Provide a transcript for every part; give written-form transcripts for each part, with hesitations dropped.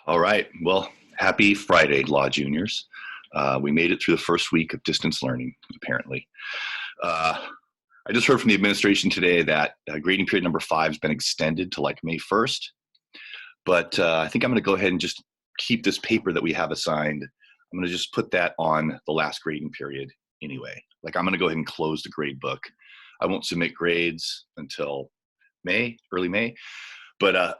All right. Well, happy Friday, Law Juniors. We made it through the first week of distance learning, apparently. Uh, I just heard from the administration today that grading period number 5 has been extended to like May 1st. But I think I'm going to go ahead and just keep this paper that we have assigned. I'm going to just put that on the last grading period anyway. Like I'm going to go ahead and close the grade book. I won't submit grades until May, early May. But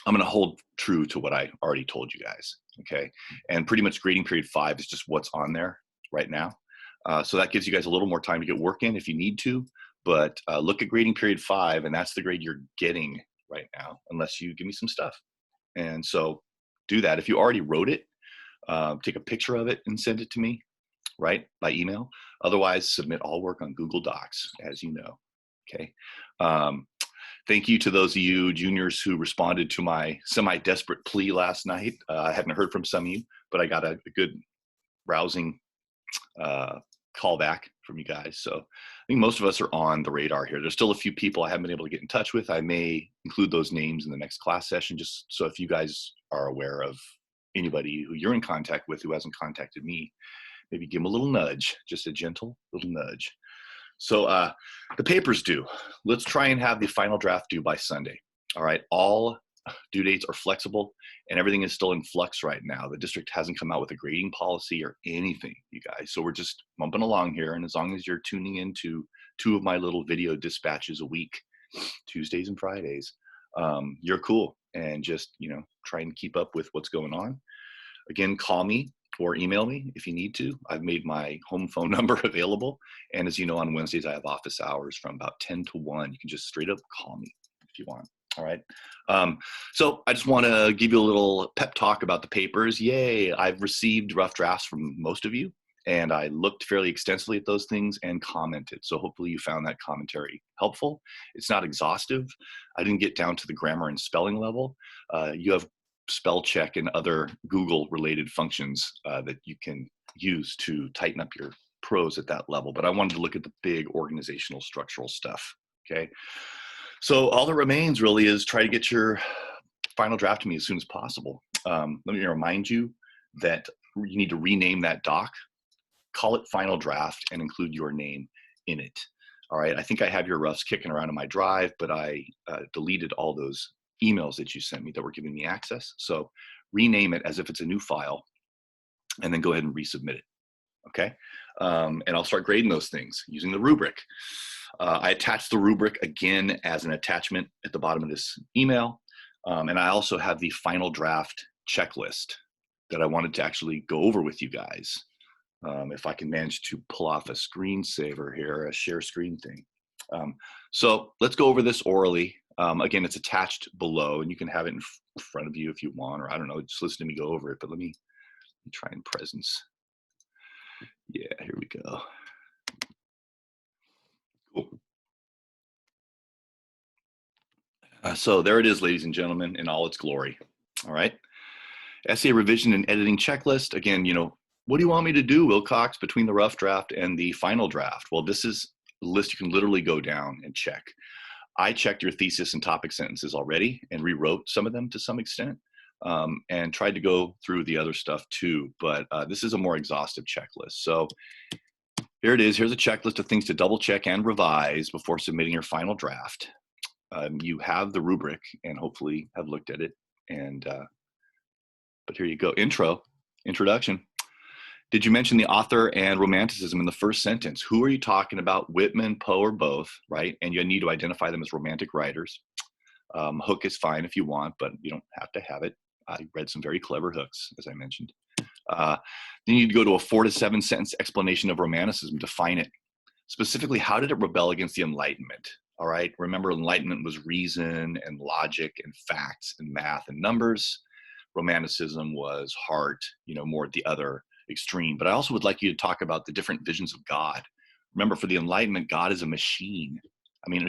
I'm going to hold true to what I already told you guys, okay? And pretty much grading period 5 is just what's on there right now. So that gives you guys a little more time to get work in if you need to, but look at grading period 5, and that's the grade you're getting right now, unless you give me some stuff. And so do that. If you already wrote it, take a picture of it and send it to me, right, by email. Otherwise, submit all work on Google Docs, as you know, okay? Thank you to those of you juniors who responded to my semi-desperate plea last night. I hadn't heard from some of you, but I got a good rousing callback from you guys. So I think most of us are on the radar here. There's still a few people I haven't been able to get in touch with. I may include those names in the next class session, just so if you guys are aware of anybody who you're in contact with who hasn't contacted me, maybe give them a little nudge, just a gentle little nudge. So the paper's due. Let's try and have the final draft due by Sunday. All right, all due dates are flexible and everything is still in flux right now. The district hasn't come out with a grading policy or anything, you guys. So we're just bumping along here. And as long as you're tuning into 2 of my little video dispatches a week, Tuesdays and Fridays, you're cool. And just, try and keep up with what's going on. Again, call me or email me if you need to. I've made my home phone number available. And as you know, on Wednesdays, I have office hours from about 10 to 1. You can just straight up call me if you want. All right. So I just want to give you a little pep talk about the papers. Yay. I've received rough drafts from most of you, and I looked fairly extensively at those things and commented. So hopefully you found that commentary helpful. It's not exhaustive. I didn't get down to the grammar and spelling level. You have spell check and other Google related functions that you can use to tighten up your prose at that level. But I wanted to look at the big organizational structural stuff. Okay. So all that remains really is try to get your final draft to me as soon as possible. Let me remind you that you need to rename that doc, call it final draft, and include your name in it. All right. I think I have your roughs kicking around in my drive, but I deleted all those emails that you sent me that were giving me access. So rename it as if it's a new file and then go ahead and resubmit it. Okay. And I'll start grading those things using the rubric. I attached the rubric again as an attachment at the bottom of this email. And I also have the final draft checklist that I wanted to actually go over with you guys. If I can manage to pull off a screensaver here, a share screen thing. So let's go over this orally. Again, it's attached below, and you can have it in front of you if you want, or I don't know, just listen to me go over it. But let me try in presence. Yeah, here we go. Cool. So there it is, ladies and gentlemen, in all its glory. All right. Essay revision and editing checklist. Again, what do you want me to do, Wilcox, between the rough draft and the final draft? Well, this is a list you can literally go down and check. I checked your thesis and topic sentences already and rewrote some of them to some extent and tried to go through the other stuff too. But this is a more exhaustive checklist. So here it is. Here's a checklist of things to double check and revise before submitting your final draft. You have the rubric and hopefully have looked at it. And but here you go. Introduction. Did you mention the author and romanticism in the first sentence? Who are you talking about? Whitman, Poe, or both, right? And you need to identify them as romantic writers. Hook is fine if you want, but you don't have to have it. I read some very clever hooks, as I mentioned. Then you need to go to a 4 to 7 sentence explanation of romanticism. Define it. Specifically, how did it rebel against the Enlightenment? All right. Remember, Enlightenment was reason and logic and facts and math and numbers. Romanticism was heart, more at the other extreme. But I also would like you to talk about the different visions of God. Remember, for the Enlightenment, God is a machine.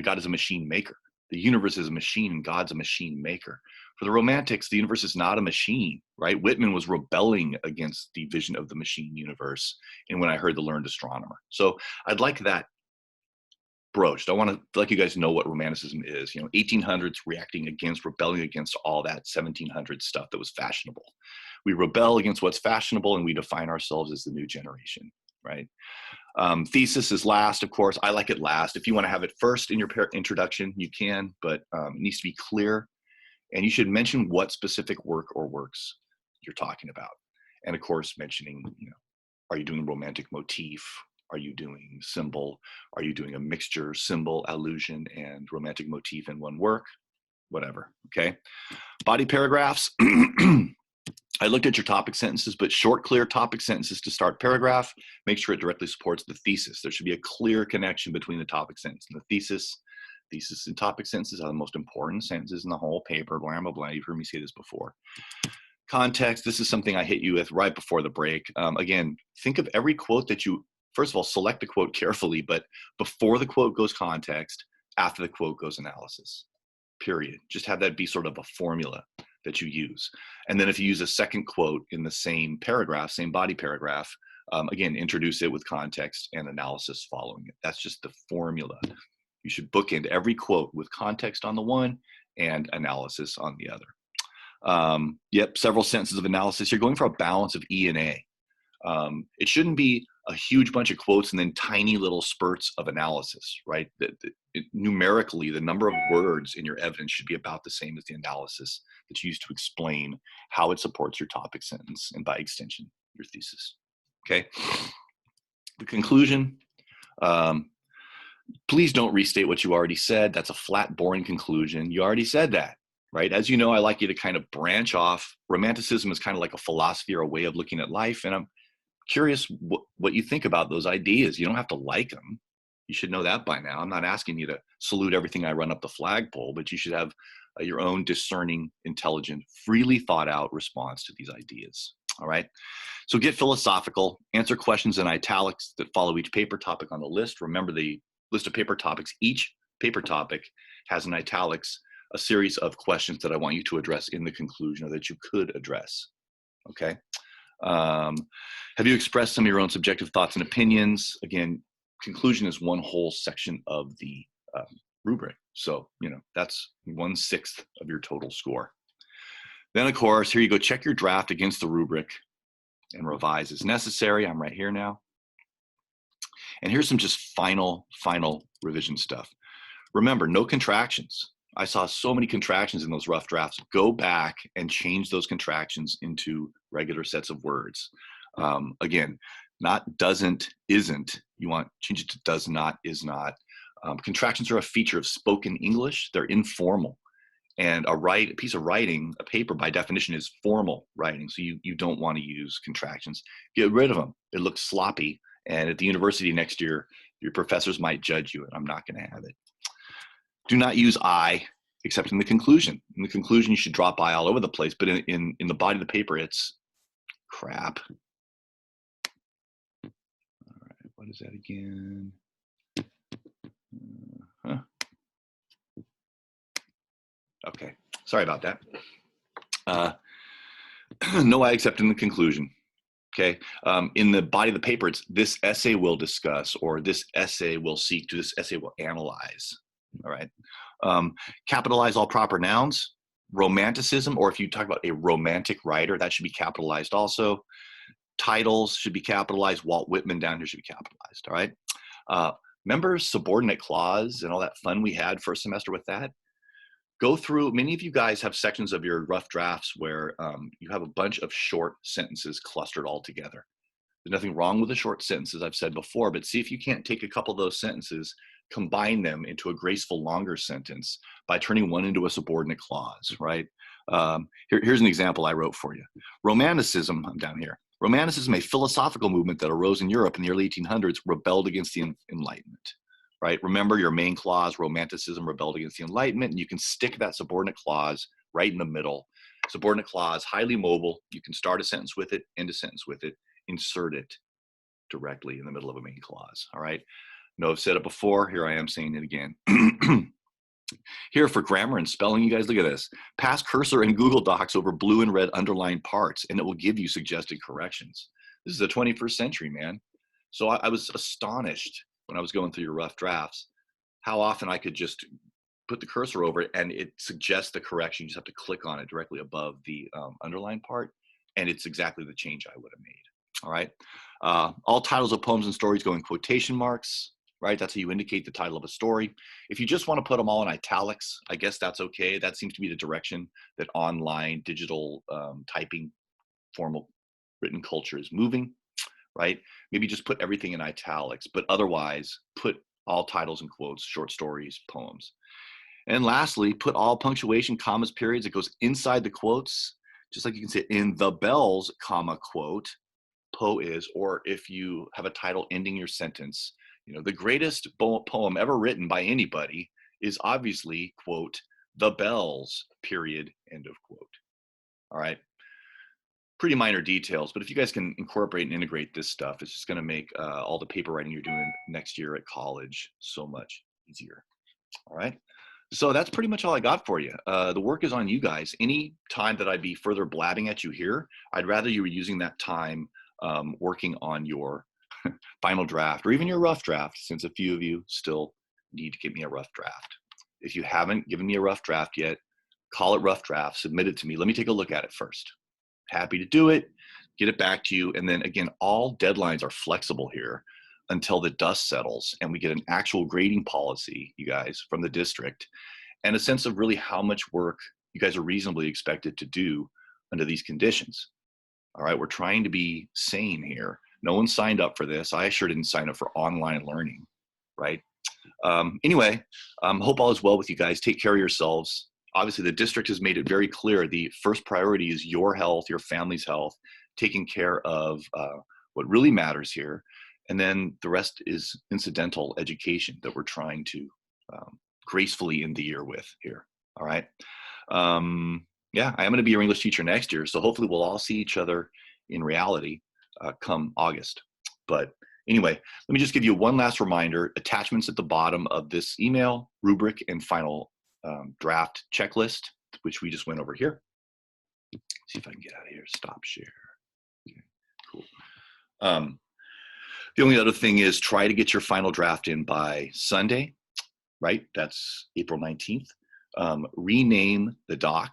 God is a machine maker. The universe is a machine and God's a machine maker. For the Romantics, the universe is not a machine, right? Whitman was rebelling against the vision of the machine universe. And when I heard the learned astronomer. So I'd like that broached. I want to let you guys know what Romanticism is. 1800s reacting against, rebelling against all that 1700s stuff that was fashionable. We rebel against what's fashionable and we define ourselves as the new generation, right? Thesis is last, of course. I like it last. If you want to have it first in your introduction, you can, but it needs to be clear. And you should mention what specific work or works you're talking about. And of course, mentioning, are you doing romantic motif? Are you doing symbol? Are you doing a mixture, symbol, allusion, and romantic motif in one work? Whatever, okay? Body paragraphs. I looked at your topic sentences, but short, clear topic sentences to start paragraph. Make sure it directly supports the thesis. There should be a clear connection between the topic sentence and the thesis. Thesis and topic sentences are the most important sentences in the whole paper, blah, blah, blah. You've heard me say this before. Context, this is something I hit you with right before the break. Again, think of every quote that you, first of all, select the quote carefully, but before the quote goes context, after the quote goes analysis, period. Just have that be sort of a formula that you use. And then if you use a second quote in the same paragraph, same body paragraph, again, introduce it with context and analysis following it. That's just the formula. You should bookend every quote with context on the one and analysis on the other. Yep, several sentences of analysis. You're going for a balance of E and A. It shouldn't be a huge bunch of quotes and then tiny little spurts of analysis, right? Numerically, the number of words in your evidence should be about the same as the analysis that's used to explain how it supports your topic sentence and by extension, your thesis, okay? The conclusion, please don't restate what you already said. That's a flat, boring conclusion. You already said that, right? As you know, I like you to kind of branch off. Romanticism is kind of like a philosophy or a way of looking at life, and I'm curious what you think about those ideas. You don't have to like them. You should know that by now. I'm not asking you to salute everything I run up the flagpole, but you should have your own discerning, intelligent, freely thought out response to these ideas. All right. So get philosophical, answer questions in italics that follow each paper topic on the list. Remember the list of paper topics. Each paper topic has in italics a series of questions that I want you to address in the conclusion or that you could address. Okay. Have you expressed some of your own subjective thoughts and opinions? Again, conclusion is one whole section of the rubric. So, that's 1/6 of your total score. Then, of course, here you go, check your draft against the rubric and revise as necessary. I'm right here now. And here's some just final revision stuff. Remember, no contractions. I saw so many contractions in those rough drafts. Go back and change those contractions into regular sets of words. Again, not doesn't, isn't. You want to change it to does not, is not. Contractions are a feature of spoken English. They're informal. And a piece of writing, a paper by definition is formal writing. So you don't want to use contractions. Get rid of them. It looks sloppy. And at the university next year, your professors might judge you, and I'm not going to have it. Do not use I, except in the conclusion. In the conclusion, you should drop I all over the place, but in the body of the paper, it's crap. All right, what is that again? Okay, sorry about that. No I except in the conclusion. Okay, in the body of the paper, it's this essay will discuss, or this essay will seek to, this essay will analyze. All right. Capitalize all proper nouns. Romanticism, or if you talk about a romantic writer, that should be capitalized also. Titles should be capitalized. Walt Whitman down here should be capitalized. All right. Remember subordinate clause and all that fun we had first semester with that? Go through, many of you guys have sections of your rough drafts where you have a bunch of short sentences clustered all together. There's nothing wrong with the short sentences, I've said before, but see if you can't take a couple of those sentences, combine them into a graceful longer sentence by turning one into a subordinate clause, right? Here's an example I wrote for you. Romanticism, I'm down here. Romanticism, a philosophical movement that arose in Europe in the early 1800s, rebelled against the Enlightenment, right? Remember your main clause, Romanticism rebelled against the Enlightenment, and you can stick that subordinate clause right in the middle. Subordinate clause, highly mobile. You can start a sentence with it, end a sentence with it, insert it directly in the middle of a main clause, all right? No, I've said it before. Here I am saying it again. Here for grammar and spelling, you guys look at this. Pass cursor in Google Docs over blue and red underlined parts, and it will give you suggested corrections. This is the 21st century, man. So I was astonished when I was going through your rough drafts how often I could just put the cursor over it and it suggests the correction. You just have to click on it directly above the underline part, and it's exactly the change I would have made. All right. All titles of poems and stories go in quotation marks, right? That's how you indicate the title of a story. If you just want to put them all in italics, I guess that's okay. That seems to be the direction that online digital typing formal written culture is moving, right? Maybe just put everything in italics, but otherwise put all titles in quotes, short stories, poems. And lastly, put all punctuation, commas, periods. It goes inside the quotes, just like you can say in the bells, comma, quote, Poe is, or if you have a title ending your sentence, you know, the greatest poem ever written by anybody is obviously, quote, the bells, period, end of quote. All right. Pretty minor details, but if you guys can incorporate and integrate this stuff, it's just going to make all the paper writing you're doing next year at college so much easier. All right. So that's pretty much all I got for you. The work is on you guys. Any time that I'd be further blabbing at you here, I'd rather you were using that time working on your final draft or even your rough draft, since a few of you still need to give me a rough draft. If you haven't given me a rough draft yet, call it rough draft, submit it to me. Let me take a look at it first. Happy to do it, get it back to you. And then again, all deadlines are flexible here until the dust settles and we get an actual grading policy, you guys, from the district, and a sense of really how much work you guys are reasonably expected to do under these conditions. All right, we're trying to be sane here. No one signed up for this. I sure didn't sign up for online learning, right? Anyway, hope all is well with you guys. Take care of yourselves. Obviously, the district has made it very clear the first priority is your health, your family's health, taking care of what really matters here. And then the rest is incidental education that we're trying to gracefully end the year with here. All right. Yeah, I am going to be your English teacher next year. So hopefully we'll all see each other in reality come August. But anyway, let me just give you one last reminder. Attachments at the bottom of this email, rubric, and final draft checklist, which we just went over here. Let's see if I can get out of here. Stop share. Okay, cool. The only other thing is try to get your final draft in by Sunday, right? That's April 19th. Rename the doc.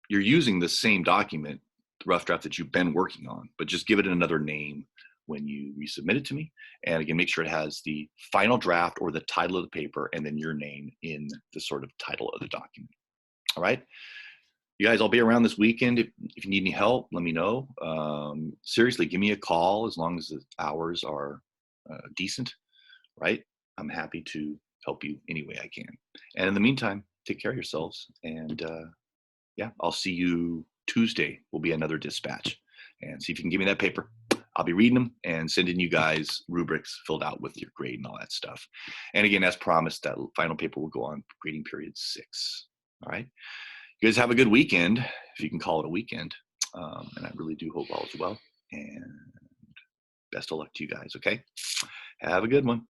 You're using the same document, the rough draft that you've been working on, but just give it another name when you resubmit it to me. And again, make sure it has the final draft or the title of the paper and then your name in the sort of title of the document. All right. You guys, I'll be around this weekend. If you need any help, let me know. Seriously, give me a call as long as the hours are decent, right? I'm happy to help you any way I can. And in the meantime, take care of yourselves. And yeah, I'll see you Tuesday. Will be another dispatch. And see if you can give me that paper. I'll be reading them and sending you guys rubrics filled out with your grade and all that stuff. And again, as promised, that final paper will go on grading period 6. All right. You guys have a good weekend, if you can call it a weekend. And I really do hope all is well. And best of luck to you guys, okay? Have a good one.